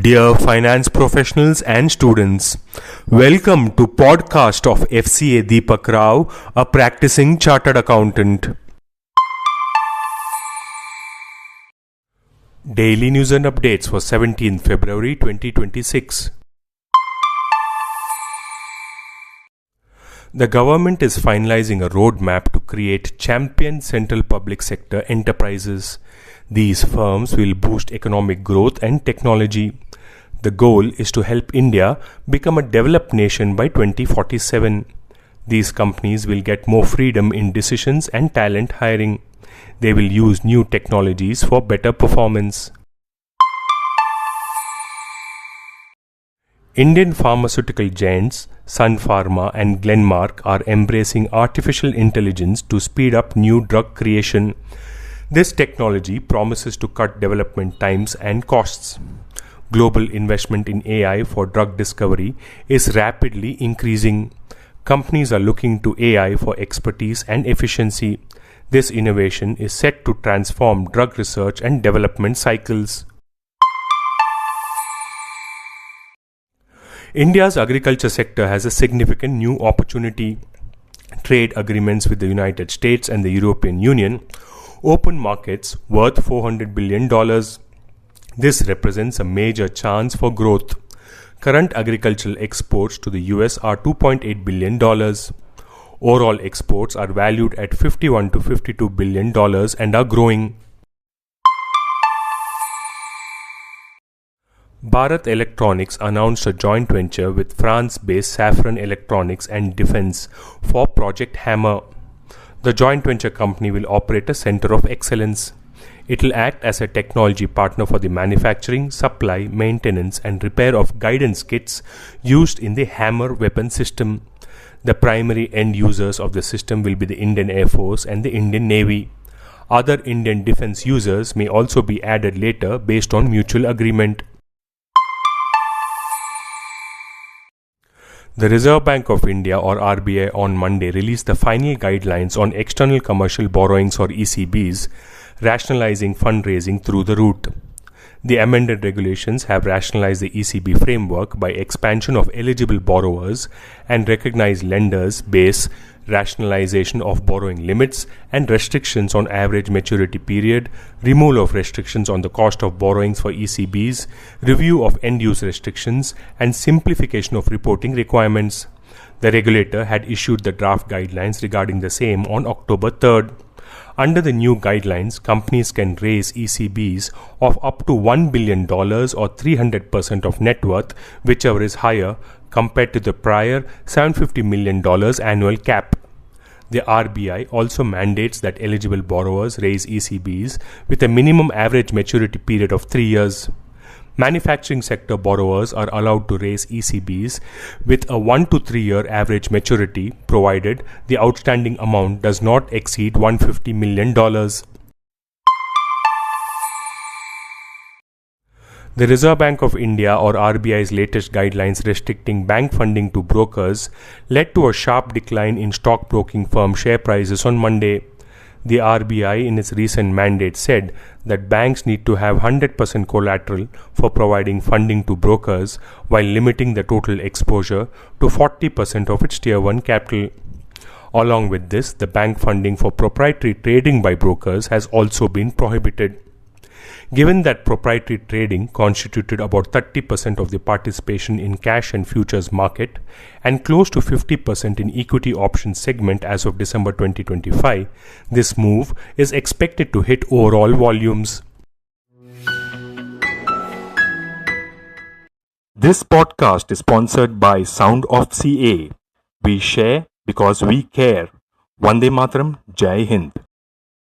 Dear finance professionals and students, welcome to podcast of Fca Deepak Rao, a practicing chartered accountant. Daily news and updates for 17th February 2026. The government is finalizing a roadmap to create champion central public sector enterprises. These firms will boost economic growth and technology. The goal is to help India become a developed nation by 2047. These companies will get more freedom in decisions and talent hiring. They will use new technologies for better performance. Indian pharmaceutical giants Sun Pharma and Glenmark are embracing artificial intelligence to speed up new drug creation. This technology promises to cut development times and costs. Global investment in AI for drug discovery is rapidly increasing. Companies are looking to AI for expertise and efficiency. This innovation is set to transform drug research and development cycles. India's agriculture sector has a significant new opportunity. Trade agreements with the United States and the European Union open markets worth $400 billion. This represents a major chance for growth. Current agricultural exports to the US are $2.8 billion. Overall exports are valued at $51 to $52 billion and are growing. Bharat Electronics announced a joint venture with France-based Safran Electronics and Defense for Project Hammer. The joint venture company will operate a center of excellence. It will act as a technology partner for the manufacturing, supply, maintenance and repair of guidance kits used in the Hammer weapon system. The primary end users of the system will be the Indian Air Force and the Indian Navy. Other Indian defense users may also be added later based on mutual agreement. The Reserve Bank of India or RBI on Monday released the final guidelines on external commercial borrowings or ECBs, rationalizing fundraising through the route. The amended regulations have rationalized the ECB framework by expansion of eligible borrowers and recognized lenders' base, rationalization of borrowing limits and restrictions on average maturity period, removal of restrictions on the cost of borrowings for ECBs, review of end-use restrictions, and simplification of reporting requirements. The regulator had issued the draft guidelines regarding the same on October 3rd. Under the new guidelines, companies can raise ECBs of up to $1 billion or 300% of net worth, whichever is higher, compared to the prior $750 million annual cap. The RBI also mandates that eligible borrowers raise ECBs with a minimum average maturity period of 3 years. Manufacturing sector borrowers are allowed to raise ECBs with a 1 to 3 year average maturity, provided the outstanding amount does not exceed $150 million. The Reserve Bank of India or RBI's latest guidelines restricting bank funding to brokers led to a sharp decline in stockbroking firm share prices on Monday. The RBI in its recent mandate said that banks need to have 100% collateral for providing funding to brokers while limiting the total exposure to 40% of its Tier 1 capital. Along with this, the bank funding for proprietary trading by brokers has also been prohibited. Given that proprietary trading constituted about 30% of the participation in cash and futures market and close to 50% in equity options segment as of December 2025, this move is expected to hit overall volumes. This podcast is sponsored by Sound of CA. We share because we care. Vande Mataram, Jai Hind.